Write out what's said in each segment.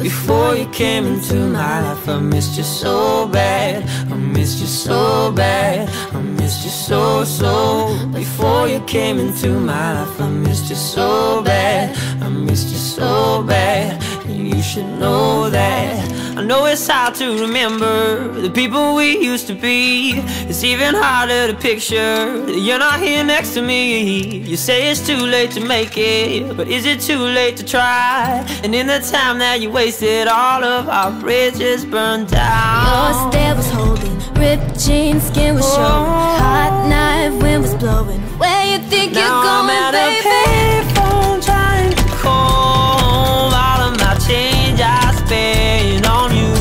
Before you came into my life, I missed you so bad. I missed you so bad. I missed you so, so. Before you came into my life, I missed you so bad. I missed you so bad. And you should know that. I know it's hard to remember the people we used to be. It's even harder to picture that you're not here next to me. You say it's too late to make it, but is it too late to try? And in the time that you wasted, all of our bridges burned down. Your stare was holding, ripped jeans, skin was showing, hot night, wind was blowing. Where you think now you're going, I'm at baby? a payphone trying to call all of my change I spent on you.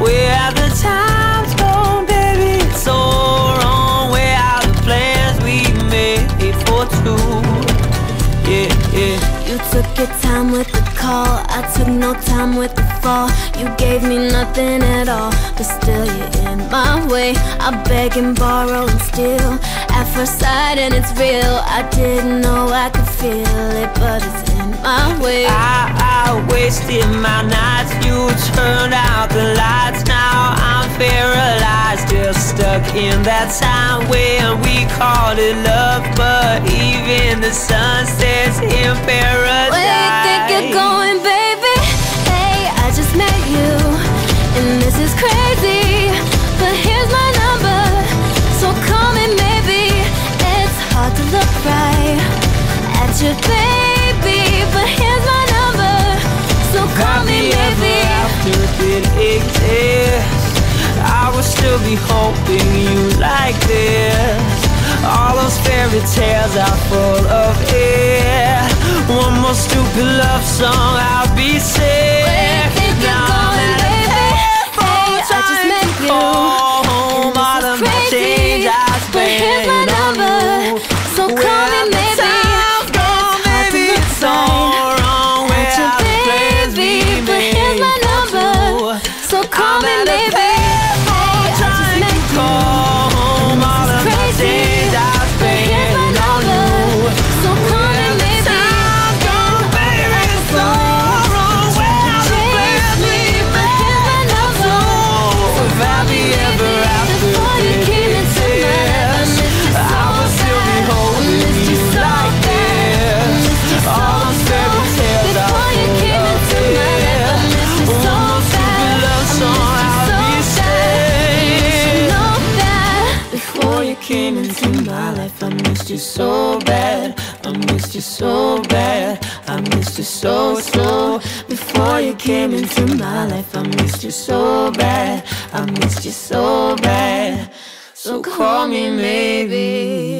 Where have the times gone, baby? It's so wrong. Where are the plans we made for two? Yeah, yeah. You took your time with the call, I took no time with the fall. You gave me nothing at all, but still you're in my way. I beg and borrow and steal at first sight, and it's real. I didn't know I could feel it, but it's in my way. I wasted my nights, you turned out the lights. Now I'm paralyzed, just stuck in that time when we called it love. But even the sun sets in paradise. Where you think you're going, baby? Hey, I just met you, and this is crazy, but here's my number, so call me maybe. It's hard to look right at your baby, but here's my number, so call me maybe. After it exists, I will still be hoping you like this. All those fairy tales are full of air. One more stupid love song, I'll be sick. Where you think you're going, baby? Hey, I just met you, home, all of my change I but here's my number, so call me maybe. It's hard to look right at your baby, but here's my number, so call me maybe. Hey, I just met you, and this is crazy, but here's my number, so call me maybe. Came into my life, I missed you so bad. I missed you so bad. I missed you so, so. Before you came into my life, I missed you so bad. I missed you so bad. So call me maybe.